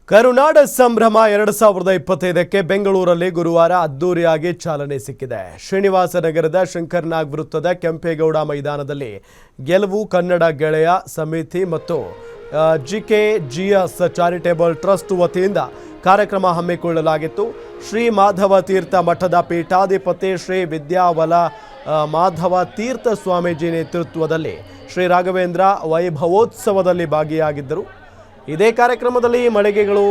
ಕರುನಾಡ ಸಂಭ್ರಮ 2025ಕ್ಕೆ ಬೆಂಗಳೂರಲ್ಲಿ ಗುರುವಾರ ಅದ್ದೂರಿಯಾಗಿ ಚಾಲನೆ ಸಿಕ್ಕಿದೆ. ಶ್ರೀನಿವಾಸ ನಗರದ ಶಂಕರನಾಗ್ ವೃತ್ತದ ಕೆಂಪೇಗೌಡ ಮೈದಾನದಲ್ಲಿ ಗೆಲುವು ಕನ್ನಡ ಗೆಳೆಯ ಸಮಿತಿ ಮತ್ತು ಜಿಕೆಜಿಎಸ್ ಚಾರಿಟೇಬಲ್ ಟ್ರಸ್ಟ್ ವತಿಯಿಂದ ಕಾರ್ಯಕ್ರಮ ಹಮ್ಮಿಕೊಳ್ಳಲಾಗಿತ್ತು. ಶ್ರೀ ಮಾಧವ ತೀರ್ಥ ಮಠದ ಪೀಠಾಧಿಪತಿ ಶ್ರೀ ವಿದ್ಯಾವಲ ಮಾಧವ ತೀರ್ಥ ಸ್ವಾಮೀಜಿ ನೇತೃತ್ವದಲ್ಲಿ ಶ್ರೀ ರಾಘವೇಂದ್ರ ವೈಭವೋತ್ಸವದಲ್ಲಿ ಭಾಗಿಯಾಗಿದ್ದರು. ಇದೇ ಕಾರ್ಯಕ್ರಮದಲ್ಲಿ ಮಳಿಗೆಗಳು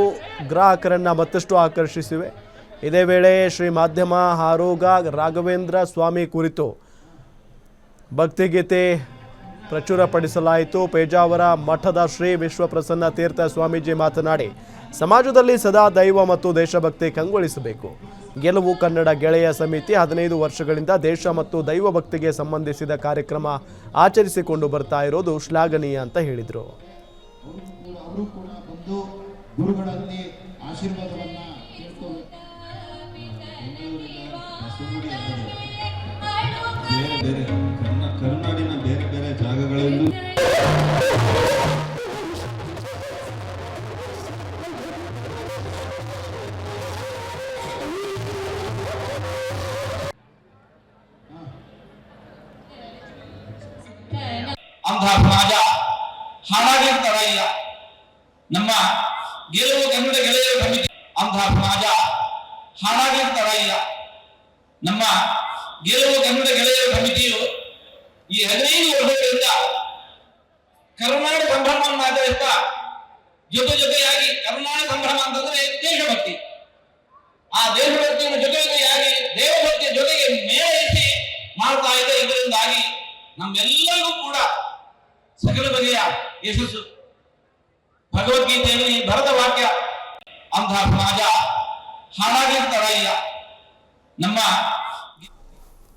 ಗ್ರಾಹಕರನ್ನು ಮತ್ತಷ್ಟು ಆಕರ್ಷಿಸಿವೆ. ಇದೇ ವೇಳೆ ಶ್ರೀ ಮಾಧ್ಯಮ ಆರೋಗ ರಾಘವೇಂದ್ರ ಸ್ವಾಮಿ ಕುರಿತು ಭಕ್ತಿಗೀತೆ ಪ್ರಚುರಪಡಿಸಲಾಯಿತು. ಪೇಜಾವರ ಮಠದ ಶ್ರೀ ವಿಶ್ವಪ್ರಸನ್ನ ತೀರ್ಥ ಸ್ವಾಮೀಜಿ ಮಾತನಾಡಿ, ಸಮಾಜದಲ್ಲಿ ಸದಾ ದೈವ ಮತ್ತು ದೇಶಭಕ್ತಿ ಕಂಗೊಳಿಸಬೇಕು. ಗೆಲುವು ಕನ್ನಡ ಗೆಳೆಯ ಸಮಿತಿ 15 ವರ್ಷಗಳಿಂದ ದೇಶ ಮತ್ತು ದೈವ ಭಕ್ತಿಗೆ ಸಂಬಂಧಿಸಿದ ಕಾರ್ಯಕ್ರಮ ಆಚರಿಸಿಕೊಂಡು ಬರ್ತಾ ಇರೋದು ಶ್ಲಾಘನೀಯ ಅಂತ ಹೇಳಿದರು. ಅವರು ಕೂಡ ಬಂದು ಗುರುಗಳಲ್ಲಿ ಆಶೀರ್ವಾದವನ್ನ ಬೇರೆ ಕರ್ನಾಡಿನ ಬೇರೆ ಬೇರೆ ಜಾಗಗಳಲ್ಲೂ ಅಂಧ ಸಮಾಜ ಹಾಳಾಗಿರ್ತಾರ ಇಲ್ಲ. ನಮ್ಮ ಗೆಲುವು ಕನ್ನಡ ಗೆಳೆಯರ ಸಮಿತಿ ಅಂಧ ಸಮಾಜ ಹಾಳಾಗಿರ್ತಾರ ಇಲ್ಲ. ನಮ್ಮ ಗೆಲುವು ಕನ್ನಡ ಗೆಳೆಯರ ಸಮಿತಿಯು ಈ 15 ವರ್ಷಗಳಿಂದ ಕರುನಾಡ ಸಂಭ್ರಮವನ್ನು ಆಚರಿಸ್ತಾ ಜೊತೆಯಾಗಿ ಕರುನಾಡ ಸಂಭ್ರಮ ಅಂತಂದ್ರೆ ದೇಶಭಕ್ತಿ, ಆ ದೇಶಭಕ್ತಿಯನ್ನು ಜೊತೆಯಾಗಿ ದೇವಭಕ್ತಿಯ ಜೊತೆಗೆ ಮೇಳೈಸಿ ಮಾಡ್ತಾ ಇದೆ. ಇದರಿಂದಾಗಿ ನಮ್ಮೆಲ್ಲರಿಗೂ ಕೂಡ ಸಕಲ ಬಗೆಯ ಯಶಸ್ಸು. ಭಗವದ್ಗೀತೆಯಲ್ಲಿ ಭರದ ವಾಕ್ಯ, ಅಂಧ ಸಮಾಜ ಹಾಳಾಗಿರ್ತಾರ ಇಲ್ಲ. ನಮ್ಮ